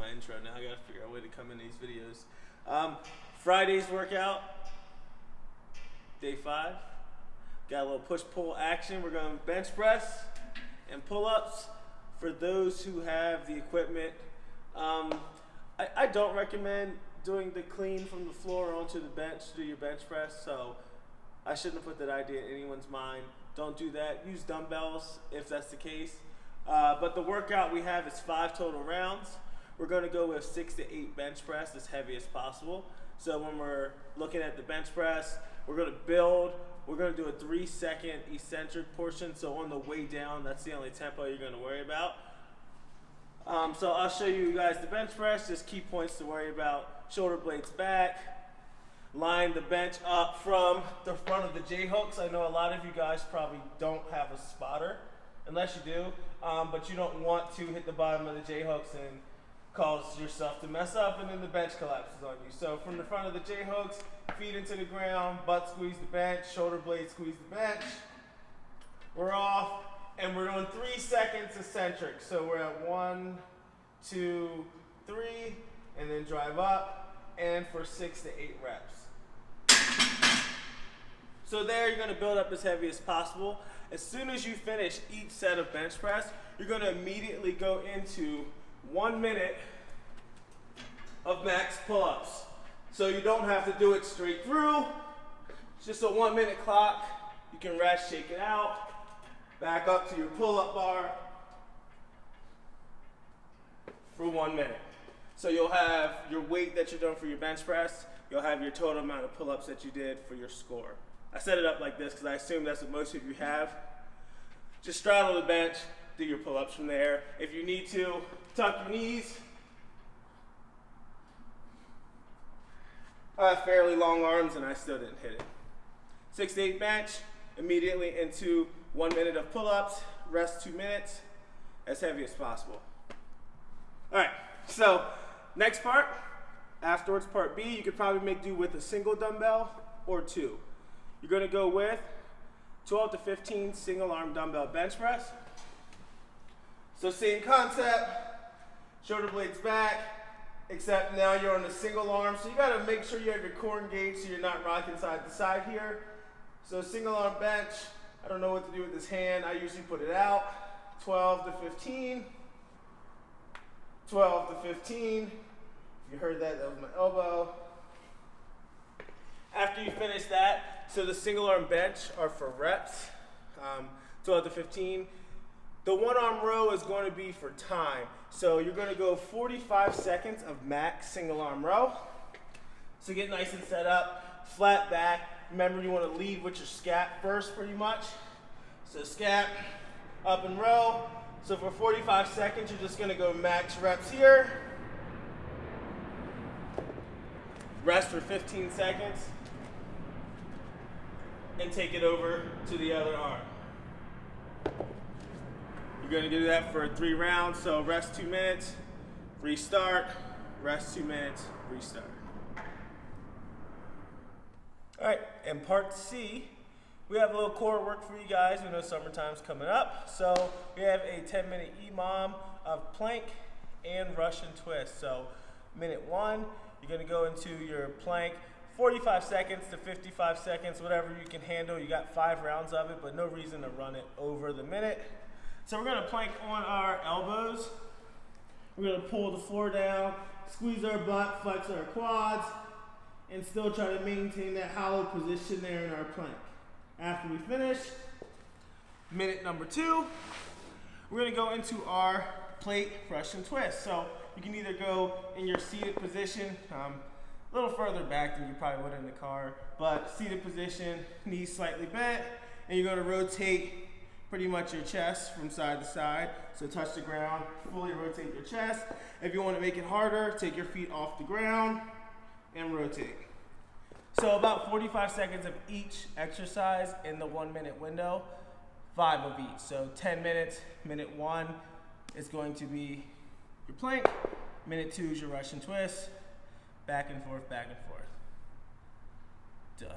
my intro now. I gotta figure out a way to come in these videos. Friday's workout, day 5. Got a little push-pull action. We're going to bench press and pull-ups for those who have the equipment. I don't recommend doing the clean from the floor onto the bench to do your bench press, so I shouldn't have put that idea in anyone's mind. Don't do that. Use dumbbells if that's the case. But the workout we have is 5 total rounds. We're going to go with 6 to 8 bench press, as heavy as possible. So when we're looking at the bench press, we're going to build. We're going to do a 3-second eccentric portion. So on the way down, that's the only tempo you're going to worry about. So I'll show you guys the bench press. Just key points to worry about. Shoulder blades back. Line the bench up from the front of the J-hooks. I know a lot of you guys probably don't have a spotter, unless you do, but you don't want to hit the bottom of the J-hooks and cause yourself to mess up and then the bench collapses on you. So from the front of the J-hooks, feet into the ground, butt squeeze the bench, shoulder blade squeeze the bench. We're off, and we're doing 3 seconds eccentric. So we're at 1, 2, 3, and then drive up, and for 6 to 8 reps. So there, you're gonna build up as heavy as possible. As soon as you finish each set of bench press, you're gonna immediately go into 1 minute of max pull-ups. So you don't have to do it straight through. It's just a 1 minute clock. You can rest, shake it out, back up to your pull-up bar for 1 minute. So you'll have your weight that you're doing for your bench press. You'll have your total amount of pull-ups that you did for your score. I set it up like this because I assume that's what most of you have. Just straddle the bench, do your pull-ups from there. If you need to, tuck your knees. I have fairly long arms and I still didn't hit it. 6 to 8 bench, immediately into 1 minute of pull-ups, rest 2 minutes, as heavy as possible. All right, so next part, afterwards, part B, you could probably make do with a single dumbbell or 2. You're gonna go with 12 to 15 single arm dumbbell bench press. So same concept, shoulder blades back, except now you're on a single arm. So you gotta make sure you have your core engaged so you're not rocking side to side here. So single arm bench, I don't know what to do with this hand. I usually put it out, 12 to 15, 12 to 15. If you heard that, that was my elbow. After you finish that, so the single arm bench are for reps, 12 to 15. The 1 arm row is going to be for time. So you're going to go 45 seconds of max single arm row. So get nice and set up, flat back. Remember, you want to lead with your scap first pretty much. So scap, up and row. So for 45 seconds, you're just going to go max reps here. Rest for 15 seconds. And take it over to the other arm. You're going to do that for 3 rounds, so rest 2 minutes, restart, rest 2 minutes, restart. All right, and part C, we have a little core work for you guys. We know summertime's coming up, so we have a 10-minute EMOM of plank and Russian twist. So minute 1, you're going to go into your plank, 45 seconds to 55 seconds, whatever you can handle. You got 5 rounds of it, but no reason to run it over the minute. So we're gonna plank on our elbows. We're gonna pull the floor down, squeeze our butt, flex our quads, and still try to maintain that hollow position there in our plank. After we finish, minute number 2, we're gonna go into our plate Russian twist. So you can either go in your seated position, a little further back than you probably would in the car, but seated position, knees slightly bent, and you're gonna rotate pretty much your chest from side to side. So touch the ground, fully rotate your chest. If you wanna make it harder, take your feet off the ground and rotate. So about 45 seconds of each exercise in the 1 minute window, 5 of each. So 10 minutes, minute 1 is going to be your plank, minute 2 is your Russian twist, back and forth, done.